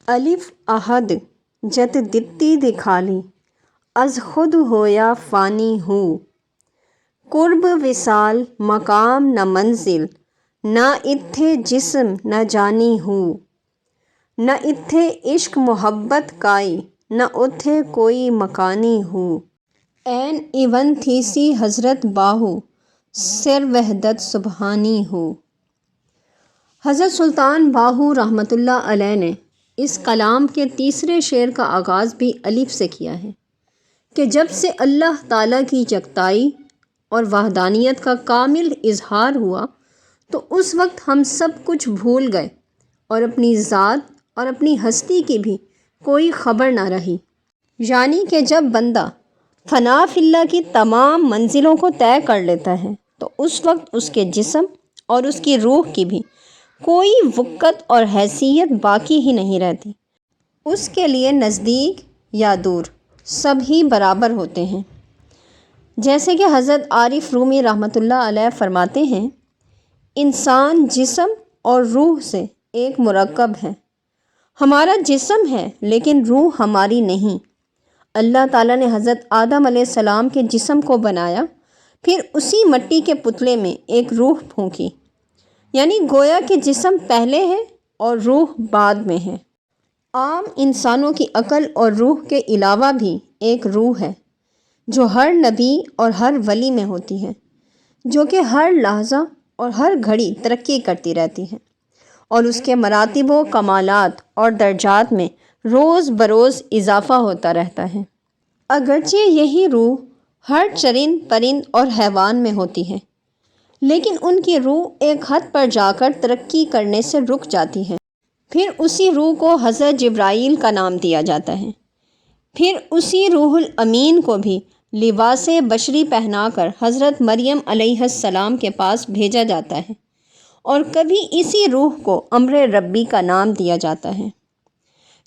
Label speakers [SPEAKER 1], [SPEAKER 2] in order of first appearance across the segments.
[SPEAKER 1] الف احد جت دتی دکھالی از خود ہویا فانی ہوں قرب وصال مقام نہ منزل نہ اتھے جسم نہ جانی ہوں نہ اتھے عشق محبت کائی نہ اتھے کوئی مکانی ہوں این ایون تھیسی حضرت باہو سر وحدت سبحانی ہو۔ حضرت سلطان باہو رحمۃ اللہ علیہ نے اس کلام کے تیسرے شعر کا آغاز بھی الف سے کیا ہے کہ جب سے اللہ تعالیٰ کی یکتائی اور وحدانیت کا کامل اظہار ہوا تو اس وقت ہم سب کچھ بھول گئے اور اپنی ذات اور اپنی ہستی کی بھی کوئی خبر نہ رہی، یعنی کہ جب بندہ فنا فی اللہ کی تمام منزلوں کو طے کر لیتا ہے تو اس وقت اس کے جسم اور اس کی روح کی بھی کوئی وقت اور حیثیت باقی ہی نہیں رہتی، اس کے لیے نزدیک یا دور سب ہی برابر ہوتے ہیں۔ جیسے کہ حضرت عارف رومی رحمۃ اللہ علیہ فرماتے ہیں، انسان جسم اور روح سے ایک مرکب ہے، ہمارا جسم ہے لیکن روح ہماری نہیں۔ اللہ تعالیٰ نے حضرت آدم علیہ السلام کے جسم کو بنایا، پھر اسی مٹی کے پتلے میں ایک روح پھونکی، یعنی گویا کہ جسم پہلے ہے اور روح بعد میں ہے۔ عام انسانوں کی عقل اور روح کے علاوہ بھی ایک روح ہے جو ہر نبی اور ہر ولی میں ہوتی ہے، جو کہ ہر لحظہ اور ہر گھڑی ترقی کرتی رہتی ہے اور اس کے مراتب و کمالات اور درجات میں روز بروز اضافہ ہوتا رہتا ہے۔ اگرچہ یہی روح ہر چرند پرند اور حیوان میں ہوتی ہے، لیکن ان کی روح ایک حد پر جا کر ترقی کرنے سے رک جاتی ہے، پھر اسی روح کو حضرت جبرائیل کا نام دیا جاتا ہے، پھر اسی روح الامین کو بھی لباس بشری پہنا کر حضرت مریم علیہ السلام کے پاس بھیجا جاتا ہے، اور کبھی اسی روح کو امر ربی کا نام دیا جاتا ہے۔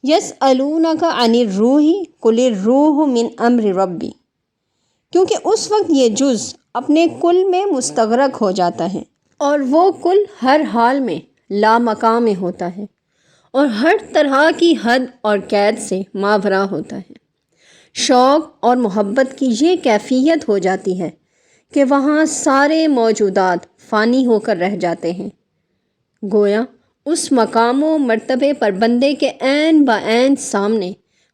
[SPEAKER 1] یسألونک عن الروح قل الروح من امر ربی، کیونکہ اس وقت یہ جز اپنے کل میں مستغرق ہو جاتا ہے اور وہ کل ہر حال میں لامقام میں ہوتا ہے اور ہر طرح کی حد اور قید سے ماورا ہوتا ہے۔ شوق اور محبت کی یہ کیفیت ہو جاتی ہے کہ وہاں سارے موجودات فانی ہو کر رہ جاتے ہیں، گویا اس مقام و مرتبے پر بندے کے عین بعین سامنے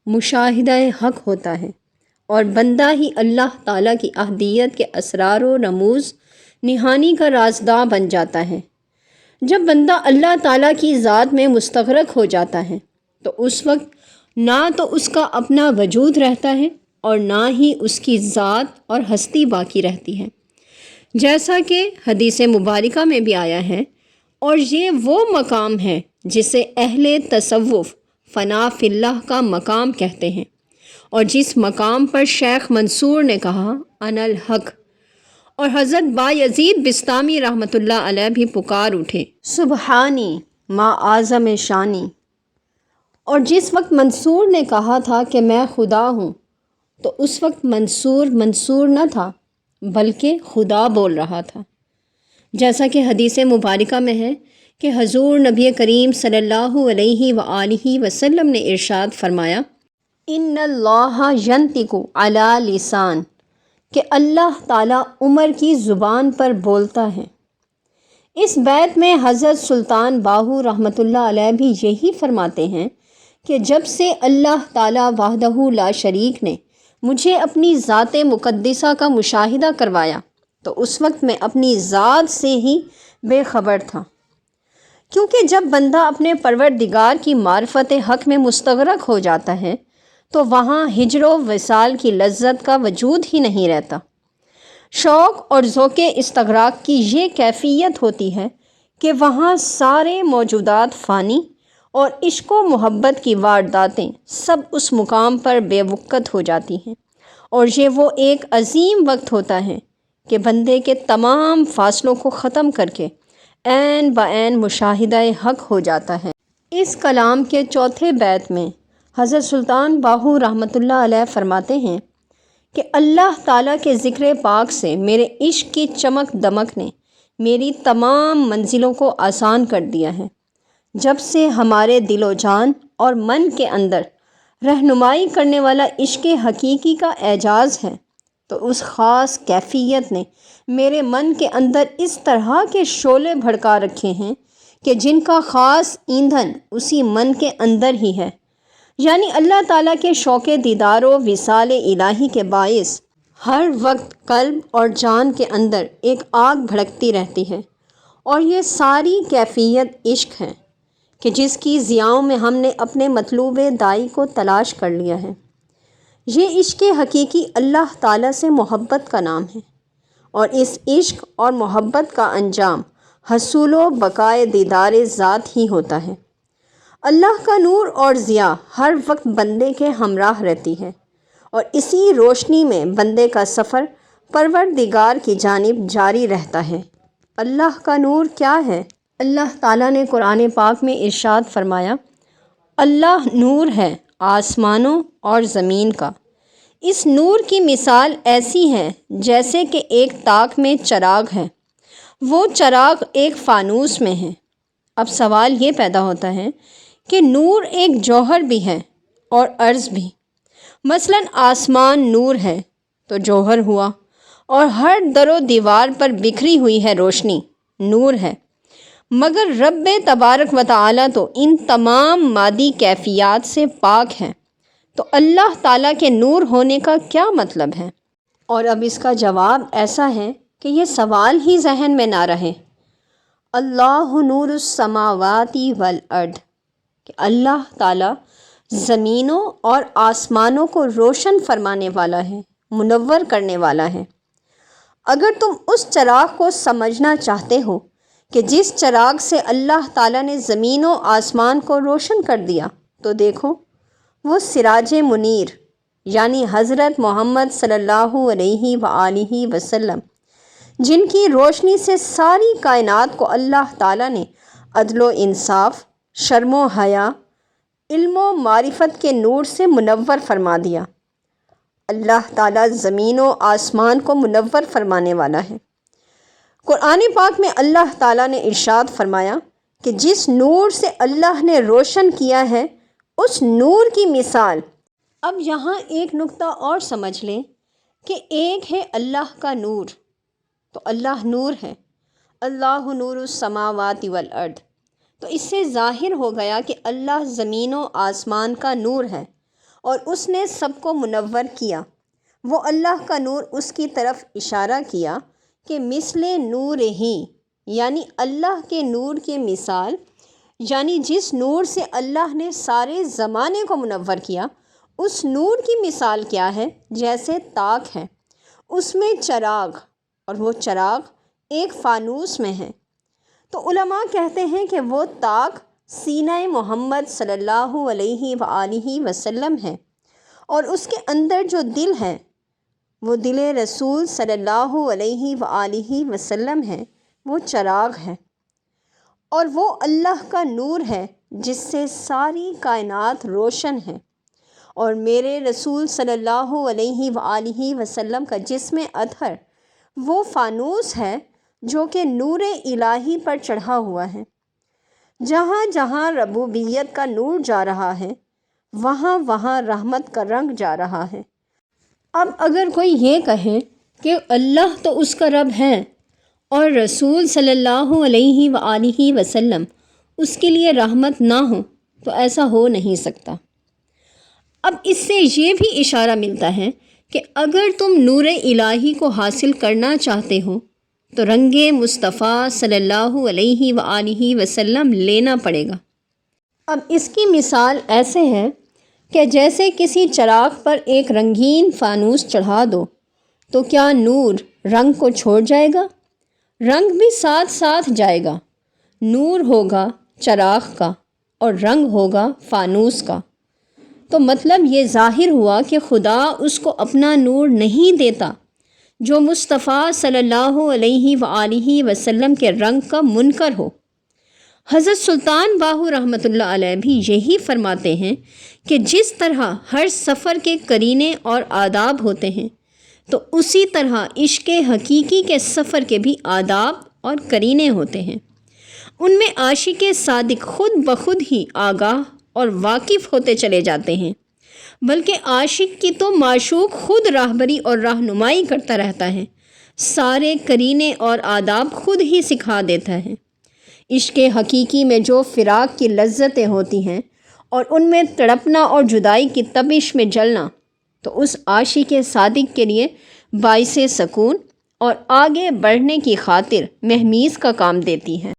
[SPEAKER 1] مشاہدہ حق ہوتا ہے اور بندہ ہی اللہ تعالیٰ کی احدیت کے اسرار و رموز نہانی کا رازداں بن جاتا ہے۔ جب بندہ اللہ تعالیٰ کی ذات میں مستغرق ہو جاتا ہے تو اس وقت نہ تو اس کا اپنا وجود رہتا ہے اور نہ ہی اس کی ذات اور ہستی باقی رہتی ہے، جیسا کہ حدیث مبارکہ میں بھی آیا ہے، اور یہ وہ مقام ہے جسے اہل تصوف فنا فی اللہ کا مقام کہتے ہیں، اور جس مقام پر شیخ منصور نے کہا انا الحق، اور حضرت بایزید بستامی رحمۃ اللہ علیہ بھی پکار اٹھے سبحانی ما اعظم شانی، اور جس وقت منصور نے کہا تھا کہ میں خدا ہوں تو اس وقت منصور نہ تھا بلکہ خدا بول رہا تھا، جیسا کہ حدیث مبارکہ میں ہے کہ حضور نبی کریم صلی اللہ علیہ وآلہ وسلم نے ارشاد فرمایا، ان اللہ ینطق علی لسان، کہ اللہ تعالیٰ عمر کی زبان پر بولتا ہے۔ اس بیت میں حضرت سلطان باہو رحمۃ اللہ علیہ بھی یہی فرماتے ہیں کہ جب سے اللہ تعالیٰ وحدہ لا شریک نے مجھے اپنی ذات مقدسہ کا مشاہدہ کروایا تو اس وقت میں اپنی ذات سے ہی بے خبر تھا، کیونکہ جب بندہ اپنے پروردگار کی معرفت حق میں مستغرق ہو جاتا ہے تو وہاں ہجر و وصال کی لذت کا وجود ہی نہیں رہتا۔ شوق اور ذوق استغراق کی یہ کیفیت ہوتی ہے کہ وہاں سارے موجودات فانی اور عشق و محبت کی وارداتیں سب اس مقام پر بے وقت ہو جاتی ہیں، اور یہ وہ ایک عظیم وقت ہوتا ہے کہ بندے کے تمام فاصلوں کو ختم کر کے عین بعین مشاہدہ حق ہو جاتا ہے۔ اس کلام کے چوتھے بیت میں حضرت سلطان باہو رحمۃ اللہ علیہ فرماتے ہیں کہ اللہ تعالیٰ کے ذکر پاک سے میرے عشق کی چمک دمک نے میری تمام منزلوں کو آسان کر دیا ہے۔ جب سے ہمارے دل و جان اور من کے اندر رہنمائی کرنے والا عشق حقیقی کا اعجاز ہے، تو اس خاص کیفیت نے میرے من کے اندر اس طرح کے شعلے بھڑکا رکھے ہیں کہ جن کا خاص ایندھن اسی من کے اندر ہی ہے، یعنی اللہ تعالیٰ کے شوق دیدار و وصال الہی کے باعث ہر وقت قلب اور جان کے اندر ایک آگ بھڑکتی رہتی ہے۔ اور یہ ساری کیفیت عشق ہے کہ جس کی ضیاؤں میں ہم نے اپنے مطلوب دائی کو تلاش کر لیا ہے۔ یہ عشق حقیقی اللہ تعالیٰ سے محبت کا نام ہے، اور اس عشق اور محبت کا انجام حصول و بقائے دیدار ذات ہی ہوتا ہے۔ اللہ کا نور اور ضیاء ہر وقت بندے کے ہمراہ رہتی ہے، اور اسی روشنی میں بندے کا سفر پروردگار کی جانب جاری رہتا ہے۔ اللہ کا نور کیا ہے؟ اللہ تعالیٰ نے قرآن پاک میں ارشاد فرمایا، اللہ نور ہے آسمانوں اور زمین کا۔ اس نور کی مثال ایسی ہے جیسے کہ ایک تاک میں چراغ ہے، وہ چراغ ایک فانوس میں ہے۔ اب سوال یہ پیدا ہوتا ہے کہ نور ایک جوہر بھی ہے اور عرض بھی۔ مثلاً آسمان نور ہے تو جوہر ہوا، اور ہر در و دیوار پر بکھری ہوئی ہے روشنی نور ہے، مگر رب تبارک و تعالیٰ تو ان تمام مادی کیفیات سے پاک ہے، تو اللہ تعالیٰ کے نور ہونے کا کیا مطلب ہے؟ اور اب اس کا جواب ایسا ہے کہ یہ سوال ہی ذہن میں نہ رہے۔ اللہ نور السماوات والارض، کہ اللہ تعالیٰ زمینوں اور آسمانوں کو روشن فرمانے والا ہے، منور کرنے والا ہے۔ اگر تم اس چراغ کو سمجھنا چاہتے ہو کہ جس چراغ سے اللہ تعالیٰ نے زمین و آسمان کو روشن کر دیا، تو دیکھو وہ سراج منیر یعنی حضرت محمد صلی اللہ علیہ وآلہ وسلم، جن کی روشنی سے ساری کائنات کو اللہ تعالیٰ نے عدل و انصاف، شرم و حیا، علم و معرفت کے نور سے منور فرما دیا۔ اللہ تعالیٰ زمین و آسمان کو منور فرمانے والا ہے۔ قرآن پاک میں اللہ تعالیٰ نے ارشاد فرمایا کہ جس نور سے اللہ نے روشن کیا ہے اس نور کی مثال۔ اب یہاں ایک نقطہ اور سمجھ لیں کہ ایک ہے اللہ کا نور، تو اللہ نور ہے، اللہ نور السماوات والارض، تو اس سے ظاہر ہو گیا کہ اللہ زمین و آسمان کا نور ہے، اور اس نے سب کو منور کیا۔ وہ اللہ کا نور اس کی طرف اشارہ کیا کہ مثل نور ہی، یعنی اللہ کے نور کی مثال، یعنی جس نور سے اللہ نے سارے زمانے کو منور کیا، اس نور کی مثال کیا ہے؟ جیسے تاک ہے، اس میں چراغ، اور وہ چراغ ایک فانوس میں ہے۔ تو علماء کہتے ہیں کہ وہ تاک سینہ محمد صلی اللہ علیہ وآلہ وسلم ہے، اور اس کے اندر جو دل ہے وہ دل رسول صلی اللہ علیہ وآلہ وسلم ہے، وہ چراغ ہے، اور وہ اللہ کا نور ہے جس سے ساری کائنات روشن ہے۔ اور میرے رسول صلی اللہ علیہ وآلہ وسلم کا جسم اطہر وہ فانوس ہے جو کہ نور الہی پر چڑھا ہوا ہے۔ جہاں جہاں ربوبیت کا نور جا رہا ہے، وہاں وہاں رحمت کا رنگ جا رہا ہے۔ اب اگر کوئی یہ کہے کہ اللہ تو اس کا رب ہے اور رسول صلی اللہ علیہ وآلہ وسلم اس کے لیے رحمت نہ ہو، تو ایسا ہو نہیں سکتا۔ اب اس سے یہ بھی اشارہ ملتا ہے کہ اگر تم نور الہی کو حاصل کرنا چاہتے ہو تو رنگ مصطفیٰ صلی اللہ علیہ وآلہ وسلم لینا پڑے گا۔ اب اس کی مثال ایسے ہے کہ جیسے کسی چراغ پر ایک رنگین فانوس چڑھا دو تو کیا نور رنگ کو چھوڑ جائے گا؟ رنگ بھی ساتھ ساتھ جائے گا۔ نور ہوگا چراغ کا اور رنگ ہوگا فانوس کا۔ تو مطلب یہ ظاہر ہوا کہ خدا اس کو اپنا نور نہیں دیتا جو مصطفیٰ صلی اللہ علیہ وآلہ وسلم کے رنگ کا منکر ہو۔ حضرت سلطان باہو رحمۃ اللہ علیہ بھی یہی فرماتے ہیں کہ جس طرح ہر سفر کے قرینے اور آداب ہوتے ہیں، تو اسی طرح عشق حقیقی کے سفر کے بھی آداب اور قرینے ہوتے ہیں۔ ان میں عاشق صادق خود بخود ہی آگاہ اور واقف ہوتے چلے جاتے ہیں، بلکہ عاشق کی تو معشوق خود راہبری اور رہنمائی کرتا رہتا ہے، سارے قرینے اور آداب خود ہی سکھا دیتا ہے۔ عشق حقیقی میں جو فراق کی لذتیں ہوتی ہیں اور ان میں تڑپنا اور جدائی کی تپش میں جلنا، تو اس عاشق صادق کے لیے باعث سکون اور آگے بڑھنے کی خاطر مہمیز کا کام دیتی ہیں۔